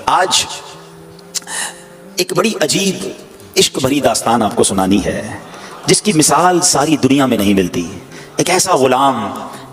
آج ایک بڑی عجیب عشق بھری داستان آپ کو سنانی ہے جس کی مثال ساری دنیا میں نہیں ملتی. ایک ایسا غلام،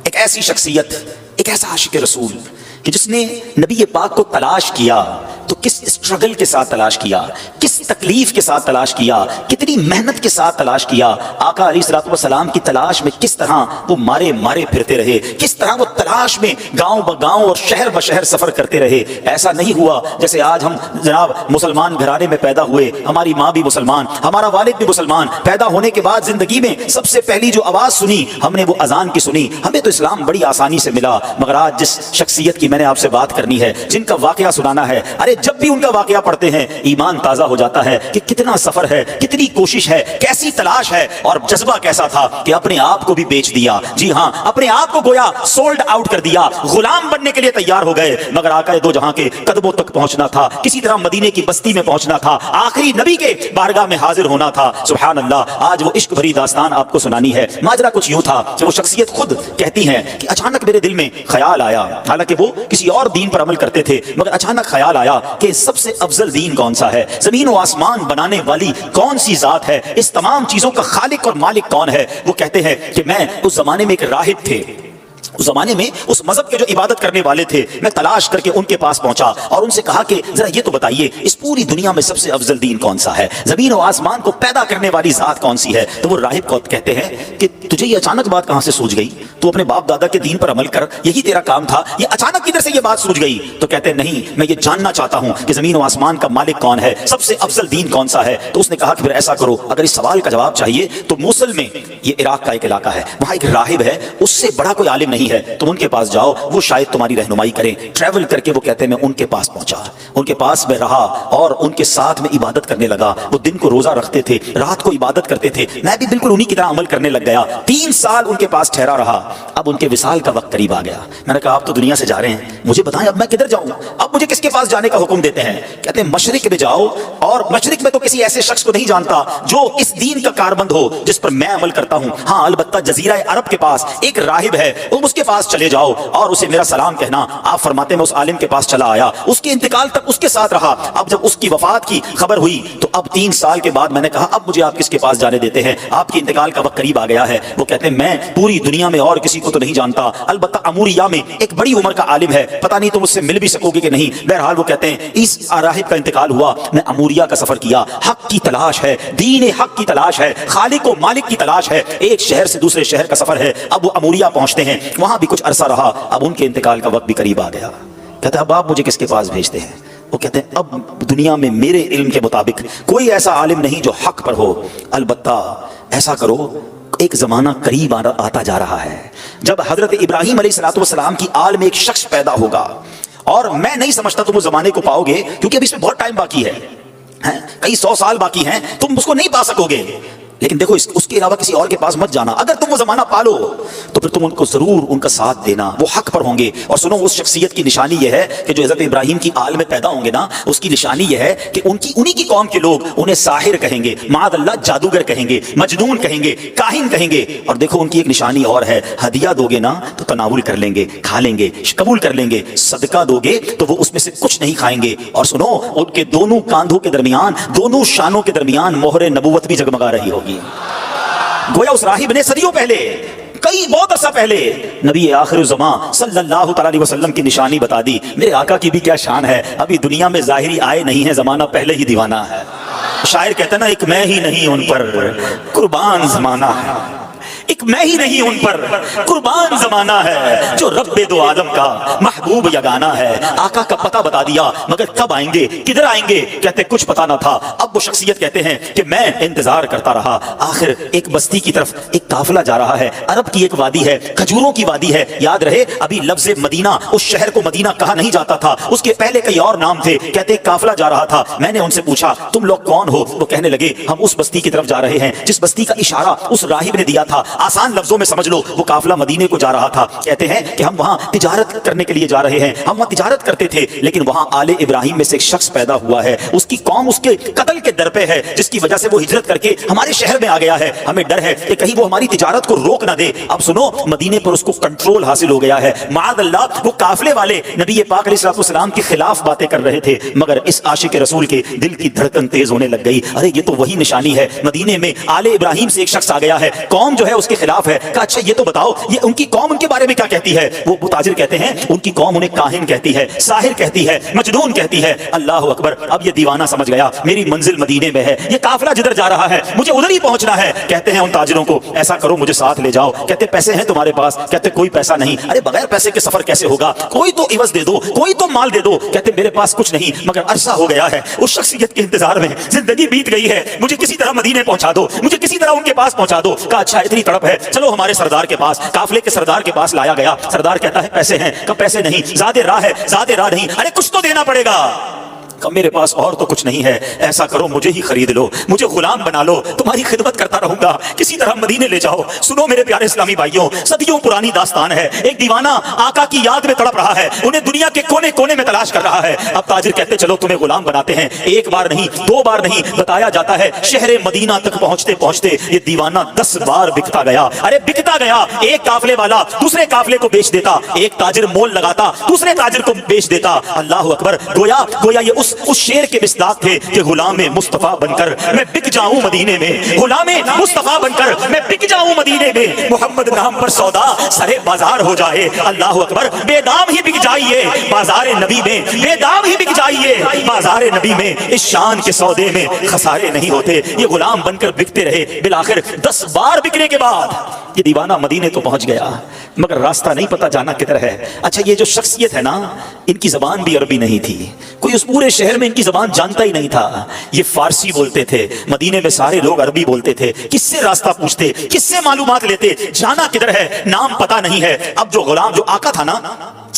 ایک ایسی شخصیت، ایک ایسا عاشق رسول کہ جس نے نبی پاک کو تلاش کیا تو کس اسٹرگل کے ساتھ تلاش کیا، کس تکلیف کے ساتھ تلاش کیا، کتنی محنت کے ساتھ تلاش کیا. آقا علیہ الصلوۃ والسلام کی تلاش میں کس طرح وہ مارے پھرتے رہے، کس طرح وہ تلاش میں گاؤں بگاؤں اور شہر بشہر سفر کرتے رہے. ایسا نہیں ہوا جیسے آج ہم جناب مسلمان گھرانے میں پیدا ہوئے، ہماری ماں بھی مسلمان، ہمارا والد بھی مسلمان، پیدا ہونے کے بعد زندگی میں سب سے پہلی جو آواز سنی ہم نے وہ اذان کی سنی. ہمیں تو اسلام بڑی آسانی سے ملا. مگر آج جس شخصیت کی میں نے آپ سے بات کرنی ہے، جن کا واقعہ سنانا ہے، ارے جب بھی ان کا واقعہ پڑھتے ہیں ایمان تازہ ہو جاتا ہے کہ کتنا سفر ہے، کتنی کوشش ہے، کیسی تلاش ہے، اور جذبہ کیسا تھا کہ اپنے آپ کو بھی بیچ دیا. جی ہاں، اپنے آپ کو گویا سولڈ آؤٹ کر دیا، غلام بننے کے لیے تیار ہو گئے. مگر آقا دو جہاں کے قدموں تک پہنچنا تھا، کسی طرح مدینے کی بستی میں پہنچنا تھا، آخری نبی کے بارگاہ میں حاضر ہونا تھا. سبحان اللہ. آج وہ عشق بھری داستان آپ کو سنانی ہے. ماجرا کچھ یوں تھا کہ وہ شخصیت خود کہتی ہیں کہ اچانک میرے دل میں خیال آیا، حالانکہ وہ کسی اور دین پر عمل کرتے تھے، مگر اچانک خیال آیا کہ سب سے افضل دین کون سا ہے، زمین و آسمان بنانے والی کون سی ذات ہے، اس تمام چیزوں کا خالق اور مالک کون ہے. وہ کہتے ہیں کہ میں اس زمانے میں ایک راہب تھے، اس زمانے میں اس مذہب کے جو عبادت کرنے والے تھے، میں تلاش کر کے ان کے پاس پہنچا اور ان سے کہا کہ ذرا یہ تو بتائیے اس پوری دنیا میں سب سے افضل دین کون سا ہے، زمین و آسمان کو پیدا کرنے والی ذات کون سی ہے. تو وہ راہب کو کہتے ہیں کہ تجھے یہ اچانک بات کہاں سے سوچ گئی، تو اپنے باپ دادا کے دین پر عمل کر، یہی تیرا کام تھا، یہ اچانک کدھر سے یہ بات سوچ گئی. تو کہتے ہیں نہیں، میں یہ جاننا چاہتا ہوں کہ زمین و آسمان کا مالک کون ہے، سب سے افضل دین کون سا ہے. تو اس نے کہا کہ پھر ایسا کرو، اگر اس سوال کا جواب چاہیے تو موصل میں، یہ عراق کا ایک علاقہ ہے، وہاں ایک راہب ہے، اس سے بڑا کوئی عالم نہیں ہے، تم ان کے پاس جاؤ، وہ شاید تمہاری رہنمائی کریں. ٹریول کر کے وہ کہتے ہیں میں ان کے پاس پہنچا، ان کے پاس میں رہا اور ان کے ساتھ میں عبادت کرنے لگا. وہ دن کو روزہ رکھتے تھے، رات کو عبادت کرتے تھے، میں بھی بالکل انہی کی طرح عمل کرنے لگ گیا. 3 سال ان کے پاس ٹھہرا رہا. اب ان کے وصال کا وقت قریب آ گیا. میں نے کہا آپ تو دنیا سے جا رہے ہیں، مجھے بتائیں اب میں کدھر جاؤں، اب مجھے کس کے پاس جانے کا حکم دیتے ہیں. کہتے ہیں مشرق میں جاؤ، اور مشرق میں تو کسی ایسے شخص کو نہیں جانتا جو اس دین کا کاربند ہو جس پر میں عمل کرتا ہوں. ہاں البتہ جزیرہ عرب کے پاس ایک راہب ہے، تم اس کے پاس چلے جاؤ اور اسے میرا سلام کہنا. آپ فرماتے ہیں میں اس عالم کے پاس چلا آیا، اس کے انتقال تک اس کے ساتھ رہا. اب جب اس کی وفات کی خبر ہوئی تو اب 3 سال کے بعد میں نے کہا اب مجھے آپ کس کے پاس جانے دیتے ہیں، آپ کے انتقال کا وقت قریب آ گیا ہے. وہ کہتے ہیں میں پوری دنیا میں اور کسی کو تو نہیں جانتا، البتہ اموریہ میں ایک بڑی عمر کا عالم ہے، پتہ نہیں تم اس سے مل بھی سکو گے کہ نہیں. بہرحال وہ کہتے ہیں اس راہب کا انتقال ہوا، میں اموریہ کا سفر کیا. حق کی تلاش ہے، دین حق کی تلاش ہے، خالق و مالک کی تلاش ہے، ایک شہر سے دوسرے شہر کا سفر ہے. اب وہ اموریہ پہنچتے ہیں، وہاں بھی کچھ عرصہ رہا. اب ان کے انتقال کا وقت بھی قریب آ گیا. کہتے ہیں اب آپ مجھے کس کے پاس بھیجتے ہیں. وہ کہتے ہیں اب دنیا میں میرے علم کے مطابق کوئی ایسا عالم نہیں جو حق پر ہو، البتہ ایسا کرو ایک زمانہ قریب آتا جا رہا ہے جب حضرت ابراہیم علیہ الصلوۃ والسلام کی آل میں ایک شخص پیدا ہوگا، اور میں نہیں سمجھتا تم اس زمانے کو پاؤ گے کیونکہ اب اس میں بہت ٹائم باقی ہے، کئی 100 سال باقی ہیں، تم اس کو نہیں پا سکو گے. لیکن دیکھو اس کے علاوہ کسی اور کے پاس مت جانا. اگر تم وہ زمانہ پالو تو پھر تم ان کو ضرور ان کا ساتھ دینا، وہ حق پر ہوں گے. اور سنو اس شخصیت کی نشانی یہ ہے کہ جو حضرت ابراہیم کی آل میں پیدا ہوں گے نا، اس کی نشانی یہ ہے کہ انہی کی قوم کے لوگ انہیں ساحر کہیں گے، معاذ اللہ جادوگر کہیں گے، مجنون کہیں گے، کاہن کہیں گے. اور دیکھو ان کی ایک نشانی اور ہے، ہدیہ دو گے نا تو تناول کر لیں گے، کھا لیں گے، قبول کر لیں گے. صدقہ دو گے تو وہ اس میں سے کچھ نہیں کھائیں گے. اور سنو ان کے دونوں کاندھوں کے درمیان، دونوں شانوں کے درمیان مہر نبوت بھی جگمگا رہی ہوگی. گویا اس راہب نے صدیوں پہلے، کئی بہت عرصہ پہلے نبی آخر الزمان صلی اللہ تعالی علیہ وسلم کی نشانی بتا دی. میرے آقا کی بھی کیا شان ہے، ابھی دنیا میں ظاہری آئے نہیں ہے، زمانہ پہلے ہی دیوانہ ہے. شاعر کہتا ہے نا ایک میں ہی نہیں ان پر قربان زمانہ ہے، ایک میں ہی نہیں ان پر قربان زمانہ ہے، جو رب دو عالم کا محبوب یگانہ ہے. آقا کا پتہ بتا دیا، مگر کب آئیں گے، کدھر آئیں گے، کہتے کچھ پتہ نہ تھا. اب وہ شخصیت کہتے ہیں کہ میں انتظار کرتا رہا. آخر ایک بستی کی طرف ایک قافلہ جا رہا ہے، عرب کی ایک وادی ہے، کھجوروں کی وادی ہے. یاد رہے ابھی لفظ مدینہ اس شہر کو مدینہ کہا نہیں جاتا تھا، اس کے پہلے کئی اور نام تھے. کہتے ایک قافلہ جا رہا تھا. میں نے ان سے پوچھا تم لوگ کون ہو؟ وہ کہنے لگے ہم اس بستی کی طرف جا رہے ہیں جس بستی کا اشارہ اس راہب نے دیا تھا. आसान लफ्जों में समझ लो, वो काफिला मदीने को जा रहा था। कहते हैं कि हम वहां तिजारत करने के लिए जा रहे हैं, हम वहां तिजारत करते थे, लेकिन वहां आले इब्राहिम में से एक शख्स पैदा हुआ है, उसकी कौम उसके कत्ल के दर पे है, जिसकी वजह से वो हिजरत करके हमारे शहर में आ गया है। हमें डर है कि कहीं वो हमारी तिजारत को रोक ना दे। अब सुनो, मदीने पर उसको कंट्रोल हासिल हो गया है। माअल्लाह, वो काफिले वाले नबी पाक अलैहिस्सलाम के खिलाफ बातें कर रहे थे, मगर इस आशिक रसूल के दिल की धड़कन तेज होने लग गई। अरे ये तो वही निशानी है, मदीने में आले इब्राहिम से एक शख्स आ गया है, कौम जो है उसके खिलाफ है। कहा अच्छा ये तो बताओ, ये उनकी कौम उनके बारे में क्या कहती है? वो ताजिर कहते हैं उनकी कौम उन्हें काहिन कहती है, साहिर कहती है, मजनून कहती है। अल्लाह अकबर। अब ये दीवाना समझ गया मेरी मंजिल मदीने में है, ये काफिला जिधर जा रहा है मुझे उधर ही पहुंचना है। कहते हैं उन ताजिरों को, ऐसा करो मुझे साथ ले जाओ। कहते पैसे हैं तुम्हारे पास? कहते कोई पैसा नहीं। अरे बगैर पैसे के सफर कैसे होगा? कोई तो इवज दे दो, कोई तो माल दे दो। कहते मेरे पास कुछ नहीं, मगर अरसा हो गया है उस शख्सियत के इंतजार में, जिंदगी बीत गई है, मुझे किसी तरह मदीने पहुंचा दो, मुझे किसी तरह उनके पास पहुंचा दो। कहा अच्छा इतनी तड़प है, चलो हमारे सरदार के पास। काफिले के सरदार के पास लाया गया। सरदार कहता है पैसे हैं? कहा पैसे नहीं। ज़्यादा राह है? ज़्यादा राह नहीं। अरे कुछ तो देना पड़ेगा। मेरे पास और तो कुछ नहीं है, ऐसा करो मुझे ही खरीद लो, मुझे गुलाम बना लो, तुम्हारी खिदमत करता रहूंगा, किसी तरह मदीने ले जाओ। सुनो मेरे प्यारे इस्लामी भाइयों, सदियों पुरानी दास्तान है। एक दीवाना आका की याद में तड़प रहा है, उन्हें दुनिया के कोने कोने में तलाश कर रहा है। अब ताजिर कहते चलो तुम्हें गुलाम बनाते हैं। एक बार नहीं, दो बार नहीं, बताया जाता है शहर मदीना तक पहुंचते पहुंचते ये दीवाना 10 बार बिकता गया। अरे बिकता गया। एक काफिले वाला दूसरे काफिले को बेच देता, एक ताजिर मोल लगाता, दूसरे ताजिर को बेच देता। अल्लाह अकबर। गोया गोया ये उस शेर के मिसदाक थे कि गुलामे मुस्तफा बनकर मैं बिक जाऊं मदीने में, गुलामे मुस्तफा बनकर मैं बिक जाऊं मदीने में, मोहम्मद नाम पर सौदा सरे बाजार हो जाए। अल्लाह अकबर। बेदाम ही बिक जाइए बाजार नबी में, बेदाम ही बिक जाइए बाजार नबी में, इस शान के सौदे में खसारे नहीं होते। ये गुलाम बनकर बिकते रहे, बिलाखिर 10 बार बिकने के बाद ये दीवाना मदीने तो पहुंच गया, मगर रास्ता नहीं पता जाना किधर है। अच्छा ये जो शख्सियत है ना, इनकी जबान भी अरबी नहीं थी, कोई उस पूरे शहर में इनकी जबान जानता ही नहीं था। ये फारसी बोलते थे, मदीने में सारे लोग अरबी बोलते थे। किससे रास्ता पूछते, किससे मालूमात लेते, जाना किधर है, नाम पता नहीं है। अब जो गुलाम, जो आका था ना,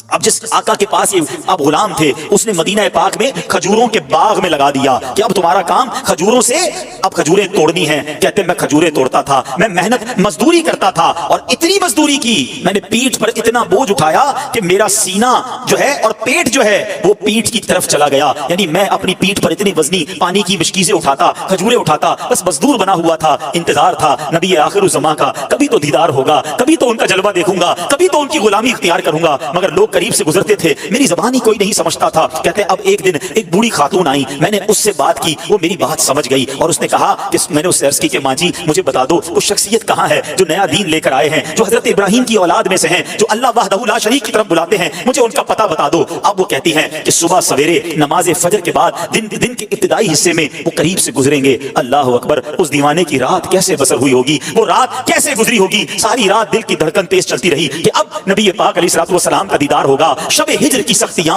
अब जिस आका के पास ये अब गुलाम थे, उसने मदीना पाक में खजूरों के बाग में लगा दिया कि अब तुम्हारा काम खजूरों से अब खजूरें तोड़नी है। कहते मैं खजूरें तोड़ता था, मैं मेहनत मजदूरी करता था, और इतनी मजदूरी की, मैंने पीठ पर इतना बोझ उठाया कि मेरा सीना जो है और पेट जो है वो पीठ की तरफ चला गया। यानी मैं अपनी पीठ पर इतनी वजनी पानी की मिशकीज़ें उठाता, खजूरें उठाता, बस मजदूर बना हुआ था। इंतजार था नबी आखिरुज़्ज़मा का, कभी तो दीदार होगा, कभी तो उनका जलवा देखूंगा, कभी तो उनकी गुलामी इख्तियार करूंगा। मगर लोग करीब से गुजरते थे, मेरी जबान ही कोई नहीं समझता था। कहते अब एक दिन एक बूढ़ी खातून आई, मैंने उससे बात की, वो मेरी बात समझ गई और उसने कहा कि मैंने उससे अर्ज की कि माँ जी मुझे बता दो वो शख्सियत कहाँ है जो नया दीन लेकर आए हैं, जो हजरत इब्राहिम की औलाद में से हैं, जो अल्लाह वहदहू ला शरीक की तरफ बुलाते हैं, मुझे उनका पता बता दो। अब वो कहती हैं कि सुबह सवेरे नमाज फजर के बाद दिन के इब्तिदाई हिस्से में वो करीब से गुजरेंगे। अल्लाह अकबर। उस दीवाने की रात कैसे बसर हुई होगी, वो रात कैसे गुजरी होगी। सारी रात दिल की धड़कन तेज चलती रही कि अब नबी पाक अलैहिस्सलाम का दीदार होगा। शब हिज्र की सख्तियां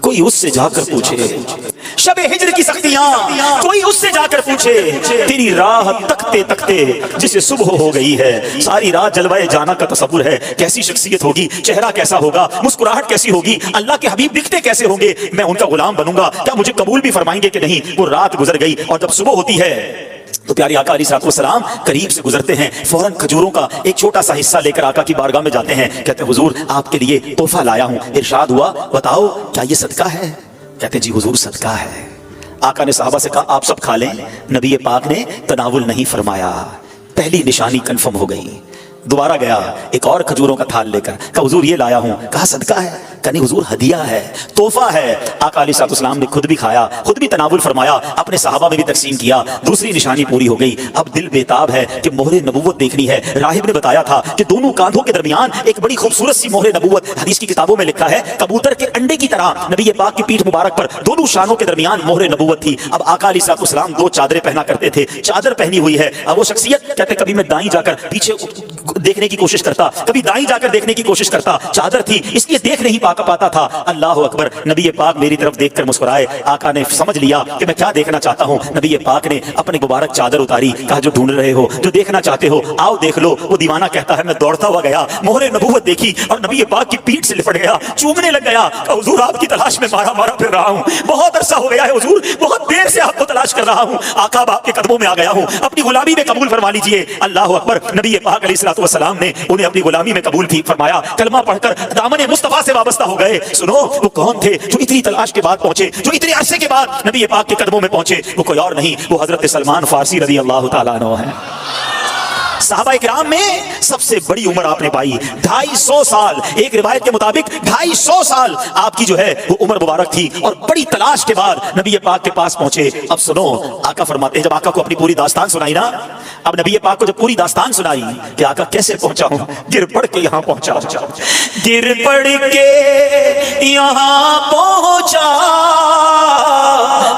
कोई उससे जाकर पूछे, शब हिज्र की सख्तियां कोई उससे जाकर पूछे, तेरी राह तकते तकते जिसे सुबह हो गई है। सारी रात जलवाए जाना का तसव्वुर है, कैसी शख्सियत होगी, चेहरा कैसा होगा, मुस्कुराहट कैसी होगी, अल्लाह के हबीब दिखते कैसे होंगे, मैं उनका गुलाम बनूंगा, क्या मुझे कबूल भी फरमाएंगे कि नहीं। वो रात गुजर गई और जब सुबह होती है तो प्यारे आका अलैहिस्सलाम करीब से गुजरते हैं, फौरन खजूरों का एक छोटा सा हिस्सा लेकर आका की बारगाह में जाते हैं। कहते हैं हुजूर आपके लिए तोहफा लाया हूं। इरशाद हुआ बताओ क्या ये सदका है? कहते जी हुजूर सदका है। आका ने साहबा से कहा आप सब खा लें। नबी पाक ने तनावुल नहीं फरमाया। पहली निशानी कंफर्म हो गई। दोबारा गया एक और खजूरों का थाल लेकर, कहा हुजूर ये लाया हूं। कहा सदका है? कहा नहीं हुजूर हदिया है, तोहफा है। आका अलैहिस्सलाम ने खुद भी खाया, खुद भी तनावुल फरमाया, अपने सहाबा में भी तकसीम किया। दूसरी निशानी पूरी हो गई। अब दिल बेताब है कि मोहरे नबूवत देखनी है। राहिब ने बताया था कि दोनों कांधों के दरमियान एक बड़ी खूबसूरत सी मोहरे नबूवत, हदीस की किताबों में लिखा है कबूतर के अंडे की तरह नबी पाक की पीठ मुबारक पर दोनों शानों के दरमियान मोहरे नबूवत थी। अब आका अलैहिस्सलाम 2 चादरें पहना करते थे, चादर पहनी हुई है। अब वो शख्सियत कहते कभी मैं दाईं जाकर पीछे देखने की कोशिश करता, कभी दाईं जाकर देखने की कोशिश करता, चादर थी इसलिए देख नहीं पाता था। अल्लाह अकबर, नबी पाक मेरी तरफ देखकर मुस्कुराए। आका ने समझ लिया कि मैं क्या देखना चाहता हूँ। नबी पाक ने अपनी मुबारक चादर उतारी, कहा जो ढूंढ रहे हो, जो देखना चाहते हो, आओ देख लो। वो दीवाना कहता है मैं दौड़ता हुआ गया, मोहरे नबूवत देखी और नबी पाक की पीठ से लिपट गया, चूमने लग गया। हुजूर आपकी तलाश में मारा फिर रहा हूँ, बहुत अरसा हो गया है हुजूर, बहुत देर से आपको तलाश कर रहा हूँ। आका आपके कदमों में आ गया हूँ, अपनी गुलामी में कबूल फरमा लीजिए। अल्लाह अकबर, नबी पाक अलैहिस्सलातु वस्सलाम ने उन्हें अपनी गुलामी में कबूल फरमाया, कलमा पढ़कर दामन मुस्तफा से वाबस्ता हो गए। सुनो वो कौन थे जो इतनी तलाश के बाद पहुंचे, जो इतने अरसे के बाद नबी पाक के कदमों में पहुंचे? वो कोई और नहीं, वो हजरत सलमान फारसी रज़ी अल्लाह ताला अन्हु है। साहबा इकराम में सबसे बड़ी उम्र आपने पाई, 250 साल। एक रिवायत के मुताबिक 250 साल आपकी जो है वो उम्र मुबारक थी और बड़ी तलाश के बाद नबी पाक के पास पहुंचे। अब सुनो, आका फरमाते हैं, जब आका को अपनी पूरी दास्तान सुनाई ना, अब नबी पाक को जब पूरी दास्तान सुनाई कि आका कैसे पहुंचा हूं, गिर पड़ के यहां पहुंचा, गिर पड़ के यहां पहुंचा,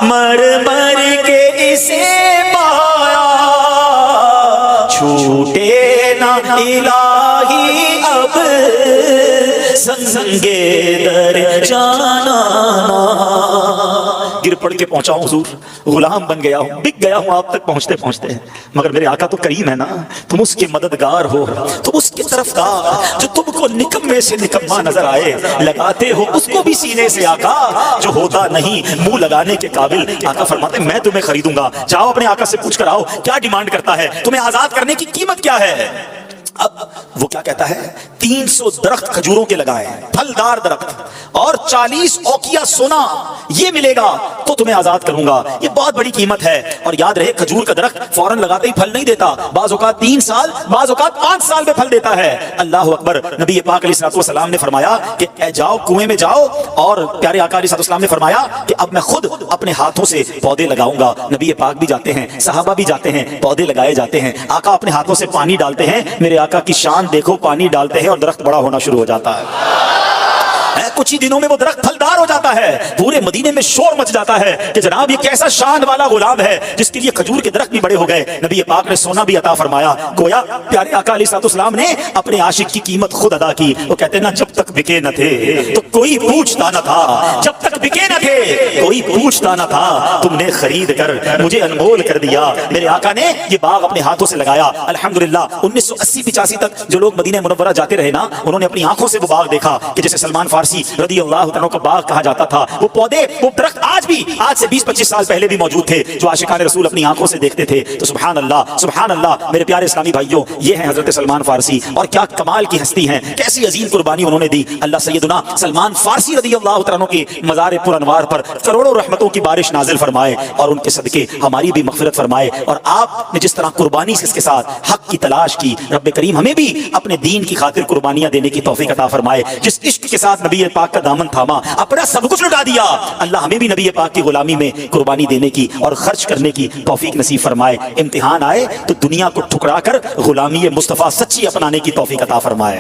मर मर के इसे पाया, छूटे ना इलाही अब संगे दर जाना। गिर पड़ के पहुंचा हूं हुजूर, गुलाम बन गया हूं, बिक गया हूं आप तक पहुंचते पहुंचते, मगर मेरे आका तो करीम है ना, तुम उसके मददगार हो, तुम उसकी तरफदार, जो तुमको निकम्मे से निकम्मा नजर आए, लगाते हो उसको भी सीने से आका, जो होता नहीं मुंह लगाने के काबिल। आका फरमाते मैं तुम्हें खरीदूंगा, जाओ अपने आका से पूछ कर आओ क्या डिमांड करता है, तुम्हें आजाद करने की कीमत क्या है। अब वो क्या कहता है, 300 दरख्त खजूरों के लगाए, फलदार दरख्त, और 40 औकिया सोना, ये मिलेगा तो तुम्हें आजाद करूंगा। ये बहुत बड़ी कीमत है। और याद रहे खजूर का दरख्त फौरन लगाते ही फल नहीं देता, बाज़ औक़ात 3 साल, बाज़ औक़ात 5 साल में फल देता है। अल्लाह अकबर, नबी पाक अलैहिस्सलातु वस्सलाम ने फरमाया कि जाओ कुएं में जाओ, और प्यारे आका अलैहिस्सलातु वस्सलाम ने फरमाया कि अब मैं खुद अपने हाथों से पौधे लगाऊंगा। नबी पाक भी जाते हैं, सहाबा भी जाते हैं, पौधे लगाए जाते हैं, आका अपने हाथों से पानी डालते हैं। मेरे आका की शान देखो, पानी डालते हैं और दरख्त बड़ा होना शुरू हो जाता है। कुछ ही दिनों में वो दरख्त फलदार हो जाता है। पूरे मदीने में शोर मच जाता है कि जनाब ये कैसा शान वाला गुलाम है जिसके लिए खजूर के दरख्त भी बड़े हो गए। नबी पाक ने सोना भी अता फरमाया। गोया प्यारे आका अलैहिस्सलातु वस्सलाम ने अपने आशिक की कीमत खुद अदा की। वो कहते हैं ना, जब तक बिके न थे तो कोई पूछता न था, जब तक बिके न थे कोई पूछता न था, तुमने खरीद कर मुझे अनमोल कर दिया। मेरे आका ने ये बाग अपने हाथों से लगाया। अल्हम्दुलिल्लाह 1980-85 तक जो लोग मदीना मुनव्वरा जाते रहे ना, उन्होंने अपनी आंखों से वो बाग देखा कि जैसे सलमान फारसी रज़ी अल्लाह तआला का बाग कहा जाता था। वो पौधे, वो दरख्त आज भी, आज से 20-25 साल पहले भी मौजूद थे, जो आशिकान रसूल अपनी आंखों से देखते थे। तो सुभान अल्लाह मेरे प्यारे इस्लामी भाइयों, ये है हजरत सलमान फारसी, और क्या कमाल की हस्ती हैं, कैसी अजीम कुर्बानी उन्होंने दी। अल्लाह सैयदना सलमान फारसी रज़ी अल्लाह तआला के मज़ार पुरअनवार पर करोड़ों रहमतों की बारिश नाजिल फरमाए और उनके सदके हमारी भी मग़फ़िरत फरमाए। और आपने जिस तरह कुर्बानी से इसके साथ हक की तलाश की, रब्बे करीम हमें भी अपने दीन की खातिर कुर्बानियां देने की तौफीक अता फरमाए। जिस इश्क के साथ नबी पाक का दामन थामा, अपना सब कुछ लुटा दिया, अल्लाह हमें भी नबी पाक की गुलामी में कुर्बानी देने की और खर्च करने की तौफीक नसीब फरमाए। इम्तिहान आए तो दुनिया को ठुकरा कर गुलामी मुस्तफ़ा सच्ची अपनाने की तौफीक अता फरमाए।